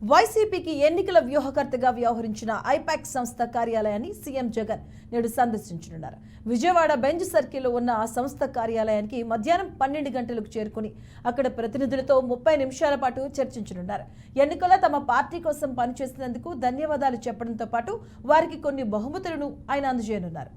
వైసీపీకి ఎన్నికల వ్యూహకర్తగా వ్యవహరించిన ఐపాక్ సంస్థ కార్యాలయాన్ని సీఎం జగన్ నేడు సందర్శించనున్నారు. విజయవాడ బెంజ్ సర్కిల్లో ఉన్న ఆ సంస్థ కార్యాలయానికి మధ్యాహ్నం 12 గంటలకు చేరుకుని అక్కడ ప్రతినిధులతో 30 నిమిషాల పాటు చర్చించనున్నారు. ఎన్నికల్లో తమ పార్టీ కోసం పనిచేసినందుకు ధన్యవాదాలు చెప్పడంతో పాటు వారికి కొన్ని బహుమతులను ఆయన అందజేయనున్నారు.